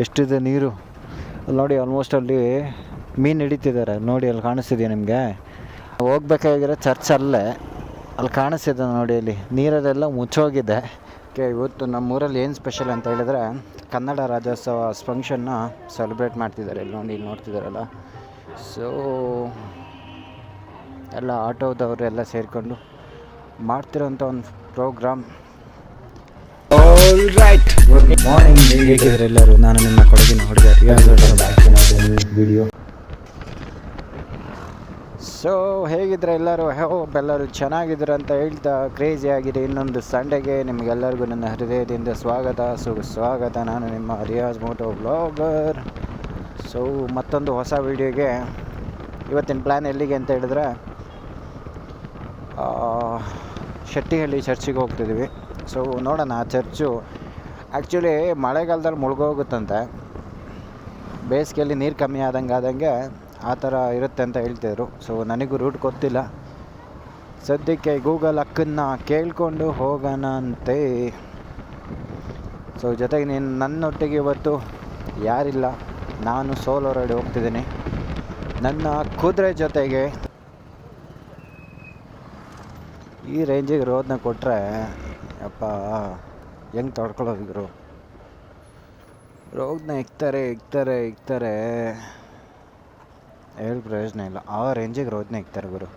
ಎಷ್ಟಿದೆ ನೀರು ಅಲ್ಲಿ ನೋಡಿ. ಆಲ್ಮೋಸ್ಟ್ ಅಲ್ಲಿ ಮೀನು ಹಿಡಿತಿದ್ದಾರೆ ನೋಡಿ, ಅಲ್ಲಿ ಕಾಣಿಸ್ತಿದೆಯಾ ನಿಮಗೆ? ಹೋಗ್ಬೇಕಾಗಿರೋ ಚರ್ಚ್ ಅಲ್ಲೇ, ಅಲ್ಲಿ ಕಾಣಿಸ್ತಿದೆ ನೋಡಿ. ಅಲ್ಲಿ ನೀರಲ್ಲೆಲ್ಲ ಮುಚ್ಚೋಗಿದೆ. ಇವತ್ತು ನಮ್ಮೂರಲ್ಲಿ ಏನು ಸ್ಪೆಷಲ್ ಅಂತ ಹೇಳಿದ್ರೆ, ಕನ್ನಡ ರಾಜ್ಯೋತ್ಸವ ಫಂಕ್ಷನ್ನ ಸೆಲೆಬ್ರೇಟ್ ಮಾಡ್ತಿದ್ದಾರೆ. ಇಲ್ಲಿ ನೋಡ್ತಿದ್ದಾರಲ್ಲ. ಸೊ ಎಲ್ಲ ಆಟೋದವರು ಎಲ್ಲ ಸೇರಿಕೊಂಡು ಮಾಡ್ತಿರೋಂಥ ಒಂದು program. All right, good morning. ಹೇಗಿದ್ದಾರೆ ಎಲ್ಲರೂ? ನಾನು ನಿಮ್ಮ ಕೊಡಗಿನ ಹುಡುಗ ವಿಡಿಯೋ. ಸೊ ಹೇಗಿದ್ರೆ ಎಲ್ಲರೂ? ಎಲ್ಲರೂ ಚೆನ್ನಾಗಿದ್ರು ಅಂತ ಹೇಳ್ತಾ ಕ್ರೇಜಿ ಆಗಿದೆ. ಇನ್ನೊಂದು ಸಂಡೆಗೆ ನಿಮಗೆಲ್ಲರಿಗೂ ನನ್ನ ಹೃದಯದಿಂದ ಸ್ವಾಗತ. ನಾನು ನಿಮ್ಮ ರಿಯಾಜ್ ಮೋಟೋ ಬ್ಲಾಗರ್. ಸೊ ಮತ್ತೊಂದು ಹೊಸ ವಿಡಿಯೋಗೆ. ಇವತ್ತಿನ ಪ್ಲ್ಯಾನ್ ಎಲ್ಲಿಗೆ ಅಂತ ಹೇಳಿದ್ರೆ, ಶೆಟ್ಟಿಹಳ್ಳಿ ಚರ್ಚಿಗೆ ಹೋಗ್ತಿದ್ದೀವಿ. ಸೊ ನೋಡೋಣ. ಆ ಚರ್ಚು ಆ್ಯಕ್ಚುಲಿ ಮಳೆಗಾಲದಲ್ಲಿ ಮುಳುಗೋಗುತ್ತಂತೆ, ಬೇಸಿಗೆಯಲ್ಲಿ ನೀರು ಕಮ್ಮಿ ಆದಂಗೆ ಆ ಥರ ಇರುತ್ತೆ ಅಂತ ಹೇಳ್ತಿದ್ರು. ಸೊ ನನಗೂ ರೂಟ್ ಗೊತ್ತಿಲ್ಲ. ಸದ್ಯಕ್ಕೆ ಗೂಗಲ್ ಅಕ್ಕನ್ನು ಕೇಳಿಕೊಂಡು ಹೋಗೋಣ ಅಂತೆ. ಸೊ ಜೊತೆಗೆ ನನ್ನೊಟ್ಟಿಗೆ ಇವತ್ತು ಯಾರಿಲ್ಲ, ನಾನು ಸೋಲೋ ರೈಡ್ ಹೋಗ್ತಿದ್ದೀನಿ ನನ್ನ ಕುದುರೆ ಜೊತೆಗೆ. ಈ ರೇಂಜಿಗೆ ರೋದನ್ನ ಕೊಟ್ಟರೆ ಅಪ್ಪ ಹೆಂಗೆ ತಡ್ಕೊಳ್ಳೋದು ಗುರು? ರೋದನ್ನ ಇಕ್ತಾರೆ ಹೇಳಿ ಪ್ರಯೋಜನ ಇಲ್ಲ. ಆ ರೇಂಜಿಗೆ ರೋದನ್ನ ಇಕ್ತಾರೆ ಗುರು.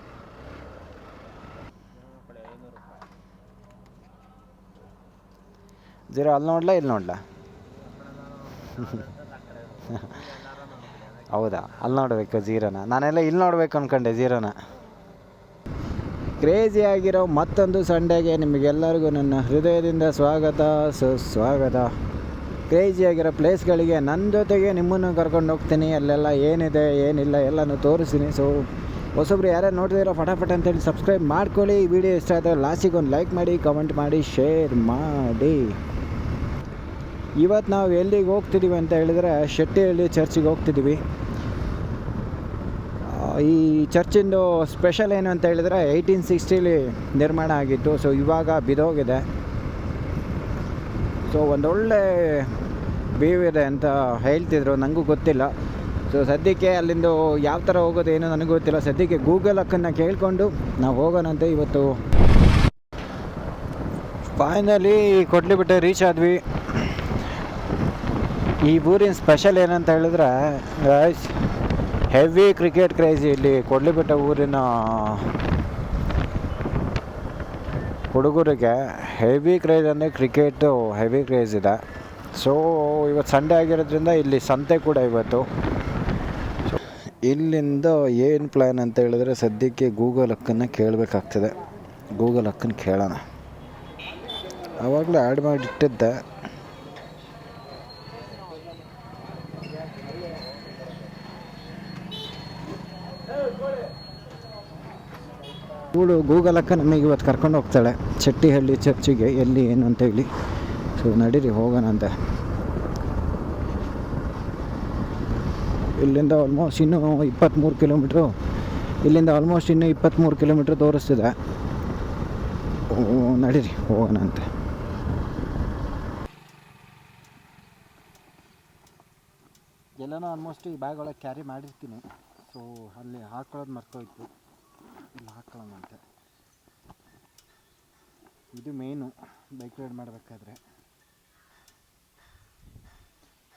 ಜೀರೋ ಅಲ್ಲಿ ನೋಡ್ಲಾ ಇಲ್ಲಿ ನೋಡ್ಲಾ? ಹೌದಾ, ಅಲ್ಲಿ ನೋಡಬೇಕು ಜೀರೋನ? ನಾನೆಲ್ಲ ಇಲ್ಲಿ ನೋಡ್ಬೇಕು ಅಂದ್ಕೊಂಡೆ ಜೀರೋನ. ಕ್ರೇಜಿ ಆಗಿರೋ ಮತ್ತೊಂದು ಸಂಡೆಗೆ ನಿಮಗೆಲ್ಲರಿಗೂ ನನ್ನ ಹೃದಯದಿಂದ ಸುಸ್ವಾಗತ. ಕ್ರೇಜಿ ಆಗಿರೋ ಪ್ಲೇಸ್ಗಳಿಗೆ ನನ್ನ ಜೊತೆಗೆ ನಿಮ್ಮನ್ನು ಕರ್ಕೊಂಡು ಹೋಗ್ತೀನಿ. ಅಲ್ಲೆಲ್ಲ ಏನಿದೆ ಏನಿಲ್ಲ ಎಲ್ಲನೂ ತೋರಿಸ್ತೀನಿ. ಸೊ ಹೊಸೊಬ್ರು ಯಾರ್ಯಾರು ನೋಡ್ತಿದ್ದೀರೋ ಫಟಾಫಟ್ ಅಂತೇಳಿ ಸಬ್ಸ್ಕ್ರೈಬ್ ಮಾಡ್ಕೊಳ್ಳಿ. ಈ ವಿಡಿಯೋ ಇಷ್ಟ ಆದರೆ ಲಾಸ್ಟಿಗೆ ಒಂದು ಲೈಕ್ ಮಾಡಿ, ಕಮೆಂಟ್ ಮಾಡಿ, ಶೇರ್ ಮಾಡಿ. ಇವತ್ತು ನಾವು ಎಲ್ಲಿಗೆ ಹೋಗ್ತಿದ್ದೀವಿ ಅಂತ ಹೇಳಿದರೆ, ಶೆಟ್ಟಿಹಳ್ಳಿ ಚರ್ಚಿಗೆ ಹೋಗ್ತಿದ್ದೀವಿ. ಈ ಚರ್ಚಿಂದು ಸ್ಪೆಷಲ್ ಏನು ಅಂತ ಹೇಳಿದರೆ, 1860 ನಿರ್ಮಾಣ ಆಗಿತ್ತು. ಸೊ ಇವಾಗ ಬಿದೋಗಿದೆ. ಸೊ ಒಂದೊಳ್ಳೆ ವ್ಯೂ ಇದೆ ಅಂತ ಹೇಳ್ತಿದ್ರು, ನನಗೂ ಗೊತ್ತಿಲ್ಲ. ಸೊ ಸದ್ಯಕ್ಕೆ ಅಲ್ಲಿಂದು ಯಾವ ಥರ ಹೋಗೋದು ಏನೋ ನನಗೂ ಗೊತ್ತಿಲ್ಲ. ಸದ್ಯಕ್ಕೆ ಗೂಗಲ್ ಅಕ್ಕನ್ನು ಕೇಳಿಕೊಂಡು ನಾವು ಹೋಗೋಣಂತೆ ಇವತ್ತು. ಫೈನಲಿ ಕೊಡ್ಲಿಬಿಟ್ಟೆ ರೀಚ್ ಆದ್ವಿ. ಈ ಊರಿನ ಸ್ಪೆಷಲ್ ಏನಂತ ಹೇಳಿದ್ರೆ, ಹೆವಿ ಕ್ರಿಕೆಟ್ ಕ್ರೇಜಿ ಇಲ್ಲಿ ಕೊಡ್ಲಿಬಿಟ್ಟ ಊರಿನ ಹುಡುಗರಿಗೆ. ಹೆವಿ ಕ್ರೇಜ್ ಅಂದರೆ ಕ್ರಿಕೆಟು ಹೆವಿ ಕ್ರೇಜ್ ಇದೆ. ಸೊ ಇವತ್ತು ಸಂಡೇ ಆಗಿರೋದ್ರಿಂದ ಇಲ್ಲಿ ಸಂತೆ ಕೂಡ ಇವತ್ತು. ಸೊ ಇಲ್ಲಿಂದ ಏನು ಪ್ಲ್ಯಾನ್ ಅಂತ ಹೇಳಿದ್ರೆ, ಸದ್ಯಕ್ಕೆ ಗೂಗಲ್ ಅಕ್ಕನ್ನು ಕೇಳಬೇಕಾಗ್ತದೆ. ಗೂಗಲ್ ಅಕ್ಕನ್ನು ಕೇಳೋಣ. ಆವಾಗಲೇ ಆ್ಯಡ್ ಮಾಡಿಟ್ಟಿದ್ದೆ. ಗೂಗಲ್ ಅಕ್ಕ ನಮಗೆ ಇವತ್ತು ಕರ್ಕೊಂಡು ಹೋಗ್ತಾಳೆ ಶೆಟ್ಟಿಹಳ್ಳಿ ಚರ್ಚಿಗೆ, ಎಲ್ಲಿ ಏನು ಅಂತೇಳಿ. ಸೊ ನಡೀರಿ ಹೋಗೋಣ ಅಂತ. ಇಲ್ಲಿಂದ ಆಲ್ಮೋಸ್ಟ್ ಇನ್ನೂ 23 ಕಿಲೋಮೀಟ್ರು. ಇಲ್ಲಿಂದ ಆಲ್ಮೋಸ್ಟ್ ಇನ್ನೂ 23 ಕಿಲೋಮೀಟ್ರ್ ತೋರಿಸ್ತಿದೆ. ನಡೀರಿ ಹೋಗೋಣ ಅಂತ. ಎಲ್ಲನೂ ಆಲ್ಮೋಸ್ಟ್ ಈ ಬ್ಯಾಗ್ ಒಳಗೆ ಕ್ಯಾರಿ ಮಾಡಿರ್ತೀನಿ. ಸೊ ಅಲ್ಲಿ ಹಾಕೊಳ್ಳೋದು ಮರ್ತೋಯ್ತು, ಇಲ್ಲಿ ಹಾಕೊಳ್ಳೋಣಂತೆ. ಇದು ಮೇನು ಬೈಕ್ ರೈಡ್ ಮಾಡಬೇಕಾದ್ರೆ.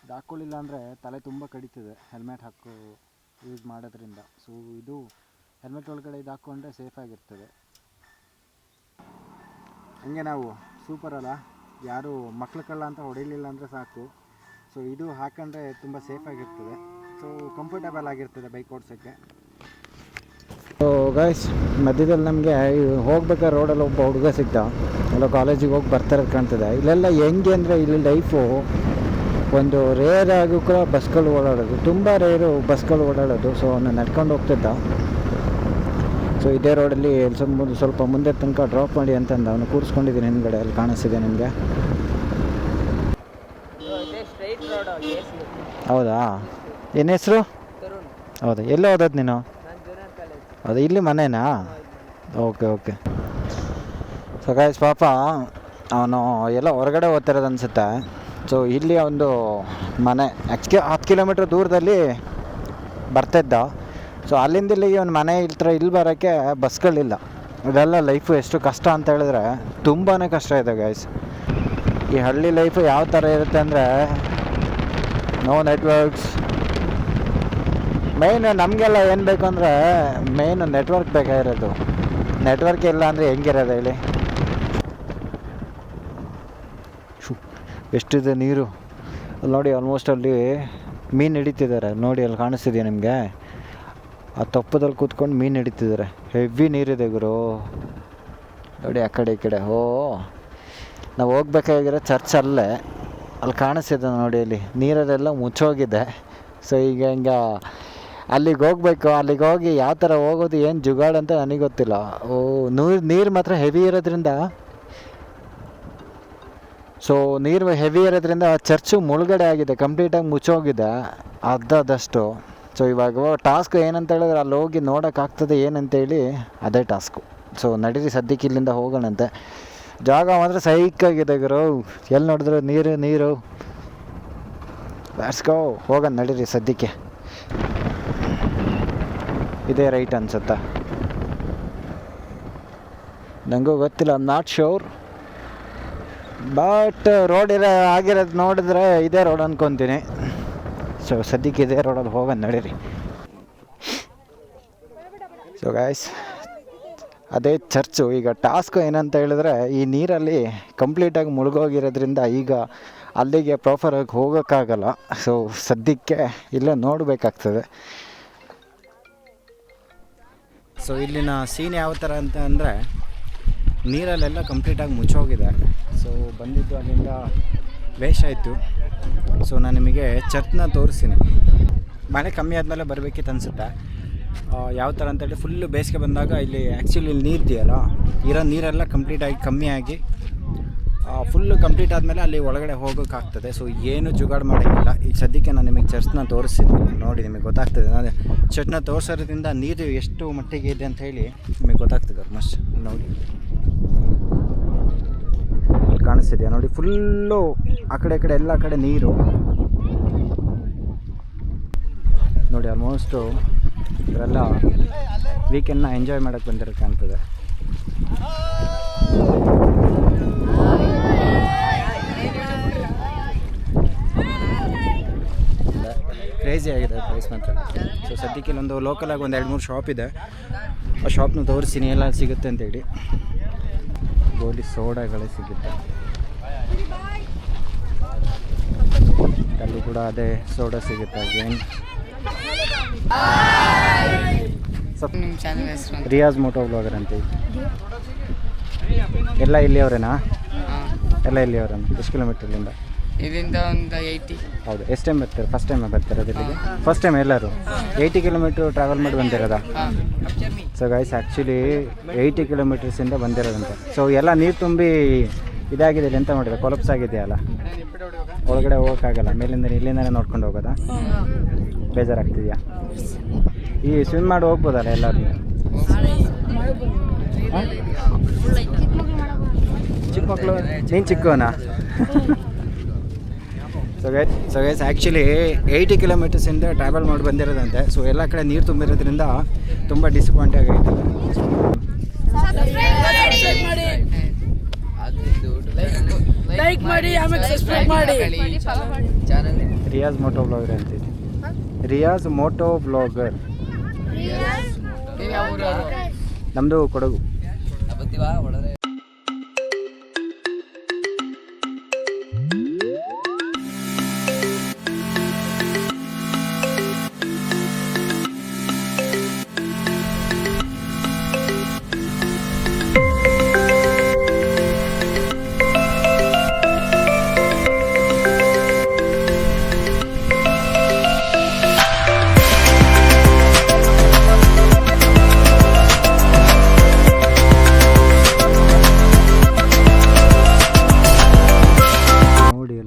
ಇದು ಹಾಕ್ಕೊಳ್ಳಿಲ್ಲ ಅಂದರೆ ತಲೆ ತುಂಬ ಕಡಿತದೆ ಹೆಲ್ಮೆಟ್ ಯೂಸ್ ಮಾಡೋದ್ರಿಂದ. ಸೊ ಇದು ಹೆಲ್ಮೆಟ್ ಒಳಗಡೆ ಇದು ಹಾಕ್ಕೊಂಡ್ರೆ ಸೇಫಾಗಿರ್ತದೆ. ಹಂಗೆ ನಾವು ಸೂಪರ್ ಅಲ್ಲ, ಯಾರು ಮಕ್ಳು ಕಳ್ಳ ಅಂತ ಹೊಡಿಲಿಲ್ಲ ಅಂದರೆ ಸಾಕು. ಸೊ ಇದು ಹಾಕೊಂಡ್ರೆ ತುಂಬ ಸೇಫಾಗಿರ್ತದೆ. ಸೊ ಕಂಫರ್ಟೇಬಲ್ ಆಗಿರ್ತದೆ ಬೈಕ್ ಓಡಿಸೋಕ್ಕೆ. ಸೊ ಗೈಸ್, ಮಧ್ಯದಲ್ಲಿ ನಮಗೆ ಹೋಗ್ಬೇಕಾದ್ರೆ ರೋಡಲ್ಲಿ ಒಬ್ಬ ಹುಡುಗ ಸಿಗ್ತ. ಎಲ್ಲ ಕಾಲೇಜಿಗೆ ಹೋಗಿ ಬರ್ತಾರದು ಕಾಣ್ತದೆ. ಇಲ್ಲೆಲ್ಲ ಹೆಂಗೆ ಅಂದರೆ, ಇಲ್ಲಿ ಲೈಫು ಒಂದು ರೇರ್ ಆಗೂ ಕೂಡ ಬಸ್ಗಳು ಓಡಾಡೋದು, ತುಂಬ ರೇರು ಬಸ್ಗಳು ಓಡಾಡೋದು. ಸೊ ಅವನು ನಡ್ಕೊಂಡು ಹೋಗ್ತಿದ್ದ. ಸೊ ಇದೇ ರೋಡಲ್ಲಿ ಸ್ವಲ್ಪ ಮುಂದೆ ತನಕ ಡ್ರಾಪ್ ಮಾಡಿ ಅಂತಂದು ಅವನು ಕೂರಿಸ್ಕೊಂಡಿದ್ದೀನಿ ಹಿಂದ್ಗಡೆ. ಅಲ್ಲಿ ಕಾಣಿಸ್ತಿದೆ ನಿಮಗೆ. ಹೌದಾ? ಏನು ಹೆಸರು? ಹೌದಾ, ಎಲ್ಲೋ ಓದೋದು ನೀನು? ಹೌದಾ, ಇಲ್ಲಿ ಮನೆನಾ? ಓಕೆ. ಸೊ ಗೈಸ್, ಪಾಪ ಅವನು ಎಲ್ಲ ಹೊರಗಡೆ ಓದ್ತಿರೋದು ಅನಿಸುತ್ತೆ. ಸೊ ಇಲ್ಲಿ ಒಂದು ಮನೆ 10 ಕಿಲೋಮೀಟ್ರ್ ದೂರದಲ್ಲಿ ಬರ್ತಿದ್ದ. ಸೊ ಅಲ್ಲಿಂದ ಇಲ್ಲಿಗೆ ಒಂದು ಮನೆ ಇಲ್ಲಿ ಬರೋಕ್ಕೆ ಬಸ್ಗಳಿಲ್ಲ. ಇದೆಲ್ಲ ಲೈಫು ಎಷ್ಟು ಕಷ್ಟ ಅಂತ ಹೇಳಿದ್ರೆ ತುಂಬಾ ಕಷ್ಟ ಇದೆ ಗೈಸ್. ಈ ಹಳ್ಳಿ ಲೈಫು ಯಾವ ಥರ ಇರುತ್ತೆ ಅಂದರೆ ನೋ ನೆಟ್ವರ್ಕ್ಸ್. ಮೇಯ್ನ್ ನಮಗೆಲ್ಲ ಏನು ಬೇಕು ಅಂದರೆ ಮೇಯ್ನು ನೆಟ್ವರ್ಕ್ ಬೇಕಾಗಿರೋದು. ನೆಟ್ವರ್ಕ್ ಇಲ್ಲ ಅಂದರೆ ಹೆಂಗಿರೋದು ಹೇಳಿ. ಎಷ್ಟಿದೆ ನೀರು ನೋಡಿ. ಆಲ್ಮೋಸ್ಟ್ ಅಲ್ಲಿ ಮೀನು ಹಿಡಿತಿದ್ದಾರೆ ನೋಡಿ, ಅಲ್ಲಿ ಕಾಣಿಸ್ತಿದೆಯಾ ನಿಮಗೆ? ಆ ತೊಪ್ಪದಲ್ಲಿ ಕೂತ್ಕೊಂಡು ಮೀನು ಹಿಡಿತಿದ್ದಾರೆ. ಹೆವಿ ನೀರಿದೆ ಗುರು ನೋಡಿ. ಆ ಕಡೆ ಈ ಕಡೆ ನಾವು ಹೋಗ್ಬೇಕಾಗಿರೋ ಚರ್ಚ್ ಅಲ್ಲೇ, ಅಲ್ಲಿ ಕಾಣಿಸ್ತಿದೆ ನೋಡಿ. ಅಲ್ಲಿ ನೀರಲ್ಲೆಲ್ಲ ಮುಚ್ಚೋಗಿದೆ. ಸೊ ಈಗ ಅಲ್ಲಿಗೆ ಹೋಗ್ಬೇಕು. ಅಲ್ಲಿಗೆ ಹೋಗಿ ಯಾವ ಥರ ಹೋಗೋದು, ಏನು ಜುಗಾಡ್ ಅಂತ ನನಗೆ ಗೊತ್ತಿಲ್ಲ. ನೀರು ಮಾತ್ರ ಹೆವಿ ಇರೋದ್ರಿಂದ, ಸೊ ನೀರು ಹೆವಿ ಇರೋದ್ರಿಂದ ಚರ್ಚು ಮುಳುಗಡೆ ಆಗಿದೆ, ಕಂಪ್ಲೀಟಾಗಿ ಮುಚ್ಚೋಗಿದೆ ಅರ್ಧದಷ್ಟು. ಸೊ ಇವಾಗ ಟಾಸ್ಕ್ ಏನಂತ ಹೇಳಿದ್ರೆ ಅಲ್ಲಿ ಹೋಗಿ ನೋಡೋಕ್ಕಾಗ್ತದೆ ಏನಂತೇಳಿ, ಅದೇ ಟಾಸ್ಕು. ಸೊ ನಡೀರಿ ಸದ್ಯಕ್ಕೆ ಇಲ್ಲಿಂದ ಹೋಗೋಣಂತೆ. ಜಾಗ ಮಾತ್ರ ಸೈಕಾಗಿದೆ ಗುರು, ಎಲ್ಲಿ ನೋಡಿದ್ರು ನೀರು. ಲೆಟ್ಸ್ ಗೋ, ಹೋಗೋಣ ನಡೀರಿ ಸದ್ಯಕ್ಕೆ. ಇದೇ ರೈಟ್ ಅನ್ಸುತ್ತಾ, ನನಗೂ ಗೊತ್ತಿಲ್ಲ, I am not sure. But road ಆಗಿರೋದು ನೋಡಿದ್ರೆ ಇದೇ ರೋಡ್ ಅಂದ್ಕೊತೀನಿ. ಸೊ ಸದ್ಯಕ್ಕೆ ಇದೇ ರೋಡಲ್ಲಿ ಹೋಗೋಣ ನಡೀರಿ. ಸೊ ಗೈಸ್, ಅದೇ ಚರ್ಚು. ಈಗ ಟಾಸ್ಕ್ ಏನಂತ ಹೇಳಿದ್ರೆ, ಈ ನೀರಲ್ಲಿ ಕಂಪ್ಲೀಟಾಗಿ ಮುಳುಗೋಗಿರೋದ್ರಿಂದ ಈಗ ಅಲ್ಲಿಗೆ ಪ್ರಾಪರಾಗಿ ಹೋಗೋಕ್ಕಾಗಲ್ಲ. ಸೊ ಸದ್ಯಕ್ಕೆ ಇಲ್ಲೇ ನೋಡಬೇಕಾಗ್ತದೆ. ಸೊ ಇಲ್ಲಿನ ಸೀನ್ ಯಾವ ಥರ ಅಂತ ಅಂದರೆ, ನೀರಲ್ಲೆಲ್ಲ ಕಂಪ್ಲೀಟಾಗಿ ಮುಚ್ಚೋಗಿದೆ. ಸೊ ಬಂದಿದ್ದು ಅಲ್ಲಿಂದ ವೇಸ್ಟ್ ಆಯಿತು. ಸೊ ನಾನು ನಿಮಗೆ ಚರ್ಚ್ನ ತೋರಿಸ್ತೀನಿ. ಮಳೆ ಕಮ್ಮಿ ಆದಮೇಲೆ ಬರಬೇಕಿತ್ತು ಅನಿಸುತ್ತೆ. ಯಾವ ಥರ ಅಂತೇಳಿ ಫುಲ್ಲು ಬೇಸಿಗೆ ಬಂದಾಗ ಇಲ್ಲಿ ಆ್ಯಕ್ಚುಲಿ ಇಲ್ಲಿ ನೀರಿದೆಯಲ್ಲ, ಇರೋ ನೀರೆಲ್ಲ ಕಂಪ್ಲೀಟಾಗಿ ಕಮ್ಮಿಯಾಗಿ ಫುಲ್ಲು ಕಂಪ್ಲೀಟ್ ಆದಮೇಲೆ ಅಲ್ಲಿ ಒಳಗಡೆ ಹೋಗೋಕ್ಕಾಗ್ತದೆ. ಸೊ ಏನು ಜುಗಾಡು ಮಾಡೋಂಗಿಲ್ಲ. ಈಗ ಸದ್ಯಕ್ಕೆ ನಾನು ನಿಮಗೆ ಚರ್ಚ್ನ ತೋರಿಸ್ತೀನಿ ನೋಡಿ, ನಿಮಗೆ ಗೊತ್ತಾಗ್ತದೆ. ನಾನು ಚರ್ಚ್ನ ತೋರಿಸೋದ್ರಿಂದ ನೀರು ಎಷ್ಟು ಮಟ್ಟಿಗೆ ಇದೆ ಅಂತ ಹೇಳಿ ನಿಮಗೆ ಗೊತ್ತಾಗ್ತದೆ ಆಲ್ಮೋಸ್ಟ್. ನೋಡಿ ಅಲ್ಲಿ ಕಾಣಿಸ್ತಿದೆಯಾ ನೋಡಿ, ಫುಲ್ಲು ಆ ಕಡೆ ಈ ಕಡೆ ಎಲ್ಲ ಕಡೆ ನೀರು ನೋಡಿ. ಆಲ್ಮೋಸ್ಟು ಇವರೆಲ್ಲ ವೀಕೆಂಡ್ನ ಎಂಜಾಯ್ ಮಾಡೋಕ್ಕೆ ಬಂದಿರೋ ಕಾಣ್ತದೆ. ಕ್ರೇಜಿ ಆಗಿದೆ ಪ್ರೈಸ್ ಮಾತ್ರ. ಸೊ ಸದ್ಯಕ್ಕೆ ಇಲ್ಲೊಂದು ಲೋಕಲಾಗಿ ಒಂದು 2-3 ಶಾಪ್ ಇದೆ. ಆ ಶಾಪ್ನ ತೋರಿಸ್ತೀನಿ ಎಲ್ಲ ಸಿಗುತ್ತೆ ಅಂತೇಳಿ. ಗೋಲಿ ಸೋಡಾಗಳೇ ಸಿಗುತ್ತೆ ಅಲ್ಲಿ ಕೂಡ, ಅದೇ ಸೋಡಾ ಸಿಗುತ್ತೆ. ಅಗೇನ್ ರಿಯಾಜ್ ಮೋಟೋ ಬ್ಲಾಗರ್ ಅಂತ ಎಲ್ಲ ಇಲ್ಲಿಯವರೇನಾ? ಎಲ್ಲ ಇಲ್ಲಿಯವರೇನಾ? ಎಷ್ಟು ಕಿಲೋಮೀಟರ್ ಇಲ್ಲಿಂದ? ಇದರಿಂದ ಒಂದು 80. ಹೌದು. ಎಷ್ಟು ಟೈಮ್ ಬರ್ತಾರೆ? ಫಸ್ಟ್ ಟೈಮ್ ಬರ್ತಿರೋದು ಇಲ್ಲಿಗೆ? ಫಸ್ಟ್ ಟೈಮ್ ಎಲ್ಲರೂ 80 ಕಿಲೋಮೀಟ್ರ್ ಟ್ರಾವೆಲ್ ಮಾಡಿ ಬಂದಿರೋದಾ? ಸೊ ಗೈಸ್, ಆ್ಯಕ್ಚುಲಿ 80 ಕಿಲೋಮೀಟರ್ಸಿಂದ ಬಂದಿರೋದಂತೆ. ಸೊ ಎಲ್ಲ ನೀರು ತುಂಬಿ ಇದಾಗಿದೆ ಅಂತ ಮಾಡಿದೆ, ಕೊಲಪ್ಸ್ ಆಗಿದೆಯಲ್ಲ, ಒಳಗಡೆ ಹೋಗೋಕ್ಕಾಗಲ್ಲ. ಮೇಲಿಂದ ಇಲ್ಲಿಂದನೇ ನೋಡ್ಕೊಂಡು ಹೋಗೋದಾ? ಬೇಜಾರಾಗ್ತಿದೆಯಾ? ಈ ಸ್ವಿಮ್ ಮಾಡಿ ಹೋಗ್ಬೋದಲ್ಲ ಎಲ್ಲರೂ? ಚಿಕ್ಕ ಮಕ್ಕಳು, ನೀನು ಚಿಕ್ಕವನಾ? ಸೊ ಗೈಸ್ ಆ್ಯಕ್ಚುಲಿ 80 ಕಿಲೋಮೀಟರ್ಸಿಂದ ಟ್ರಾವೆಲ್ ಮಾಡಿ ಬಂದಿರೋದಂತೆ. ಸೊ ಎಲ್ಲ ಕಡೆ ನೀರು ತುಂಬಿರೋದ್ರಿಂದ ತುಂಬ ಡಿಸಪಾಯಿಂಟ್ ಆಗೈತೆ. ಲೈಕ್ ಮಾಡಿ, ಆಮೇಲೆ ಸಬ್ಸ್ಕ್ರೈಬ್ ಮಾಡಿ. ರಿಯಾಜ್ ಮೋಟೋ ಬ್ಲಾಗರ್ ಅಂತಿದೆ. Riyaz moto blogger. ನಮ್ಮದು ಕೊಡಗು.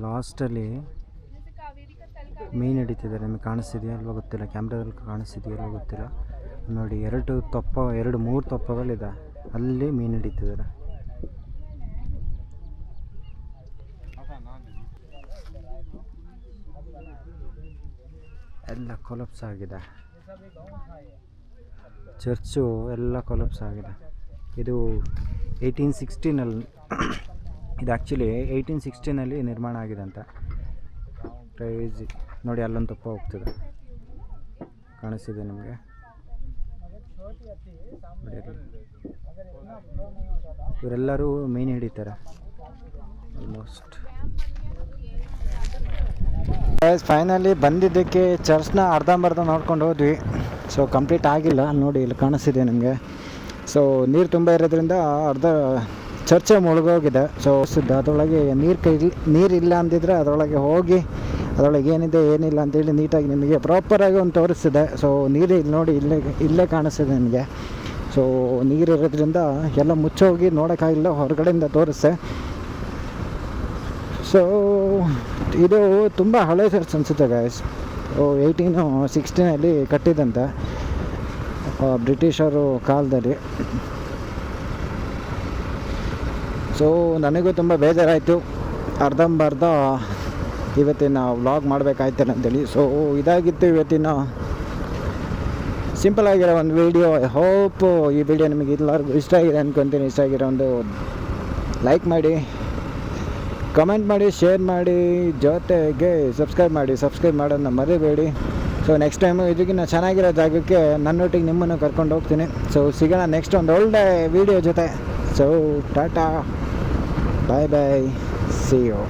ಲಾಸ್ಟಲ್ಲಿ ಮೀನು ಹಿಡಿತಿದ್ದಾರೆ. ನಿಮಗೆ ಕಾಣಿಸ್ತಿದೆಯಾ ಅಲ್ವಾ ಗೊತ್ತಿಲ್ಲ, ಕ್ಯಾಮ್ರಾದಲ್ಲಿ ಕಾಣಿಸ್ತಿದೆಯಾ ಅಲ್ವಾ ಗೊತ್ತಿಲ್ಲ. ನೋಡಿ 2-3 ತೊಪ್ಪಗಳಿದೆ, ಅಲ್ಲಿ ಮೀನು ಹಿಡಿತಿದ್ದಾರೆ. ಎಲ್ಲ ಕೊಲಪ್ಸ್ ಆಗಿದೆ. ಚರ್ಚು ಎಲ್ಲ ಕೊಲಪ್ಸ್ ಆಗಿದೆ. ಇದು 1816 ಇದು ಆ್ಯಕ್ಚುಲಿ 1816 ನಿರ್ಮಾಣ ಆಗಿದೆ ಅಂತ. ಕ್ರೇಜಿ ನೋಡಿ, ಅಲ್ಲೊಂದು ತುಪ್ಪ ಹೋಗ್ತದೆ, ಕಾಣಿಸ್ತಿದೆ ನಿಮಗೆ ನೋಡಿ. ಇವರೆಲ್ಲರೂ ಮೀನು ಹಿಡಿತಾರೆ ಆಲ್ಮೋಸ್ಟ್. ಫೈನಲಿ ಬಂದಿದ್ದಕ್ಕೆ ಚರ್ಚ್ನ ಅರ್ಧಂಬರ್ಧ ನೋಡ್ಕೊಂಡು ಹೋದ್ವಿ. ಸೊ ಕಂಪ್ಲೀಟ್ ಆಗಿಲ್ಲ ನೋಡಿ, ಇಲ್ಲಿ ಕಾಣಿಸ್ತಿದೆ ನಿಮಗೆ. ಸೊ ನೀರು ತುಂಬ ಇರೋದ್ರಿಂದ ಅರ್ಧ ಚರ್ಚೆ ಮುಳುಗೋಗಿದೆ. ಸೊ ಅದರೊಳಗೆ ನೀರಿಲ್ಲ ಅಂದಿದ್ರೆ ಅದರೊಳಗೆ ಹೋಗಿ ಅದರೊಳಗೆ ಏನಿದೆ ಏನಿಲ್ಲ ಅಂತೇಳಿ ನೀಟಾಗಿ ನಿಮಗೆ ಪ್ರಾಪರಾಗಿ ಒಂದು ತೋರಿಸ್ತಿದೆ. ಸೊ ನೀರು ಇಲ್ಲಿ ನೋಡಿ, ಇಲ್ಲೇ ಕಾಣಿಸ್ತಿದೆ ನಿಮಗೆ. ಸೊ ನೀರಿರೋದ್ರಿಂದ ಎಲ್ಲ ಮುಚ್ಚೋಗಿ ನೋಡೋಕ್ಕಾಗಿಲ್ಲ, ಹೊರಗಡೆಯಿಂದ ತೋರಿಸ್ದೆ. ಸೊ ಇದು ತುಂಬ ಹಳೆ ಚರ್ಚ್ ಅನಿಸುತ್ತೆ ಗಾಯ್ಸ್. 1816 ಕಟ್ಟಿದಂತೆ ಬ್ರಿಟಿಷರು ಕಾಲದಲ್ಲಿ. ಸೊ ನನಗೂ ತುಂಬ ಬೇಜಾರಾಯಿತು, ಅರ್ಧಂಬರ್ಧ ಇವತ್ತಿನ ವ್ಲಾಗ್ ಮಾಡಬೇಕಾಯ್ತಲ್ಲ ಅಂತೇಳಿ. ಸೊ ಇದಾಗಿತ್ತು ಇವತ್ತಿನ ಸಿಂಪಲ್ ಆಗಿರೋ ಒಂದು ವೀಡಿಯೋ. ಐ ಹೋಪ್ ಈ ವಿಡಿಯೋ ನಿಮಗೆ ಎಲ್ಲರಿಗೂ ಇಷ್ಟ ಆಗಿದೆ ಅಂದ್ಕೊತೀನಿ. ಇಷ್ಟ ಆಗಿರೋ ಒಂದು ಲೈಕ್ ಮಾಡಿ, ಕಮೆಂಟ್ ಮಾಡಿ, ಶೇರ್ ಮಾಡಿ, ಜೊತೆಗೆ ಸಬ್ಸ್ಕ್ರೈಬ್ ಮಾಡೋದನ್ನ ಮರಿಬೇಡಿ. ಸೊ ನೆಕ್ಸ್ಟ್ ಟೈಮು ಇದಕ್ಕಿಂತ ಚೆನ್ನಾಗಿರೋ ಜಾಗಕ್ಕೆ ನನ್ನೊಟ್ಟಿಗೆ ನಿಮ್ಮನ್ನು ಕರ್ಕೊಂಡು ಹೋಗ್ತೀನಿ. ಸೊ ಸಿಗೋಣ ನೆಕ್ಸ್ಟ್ ಒಂದು ಒಳ್ಳೆ ವೀಡಿಯೋ ಜೊತೆ. So tata, bye bye, see you.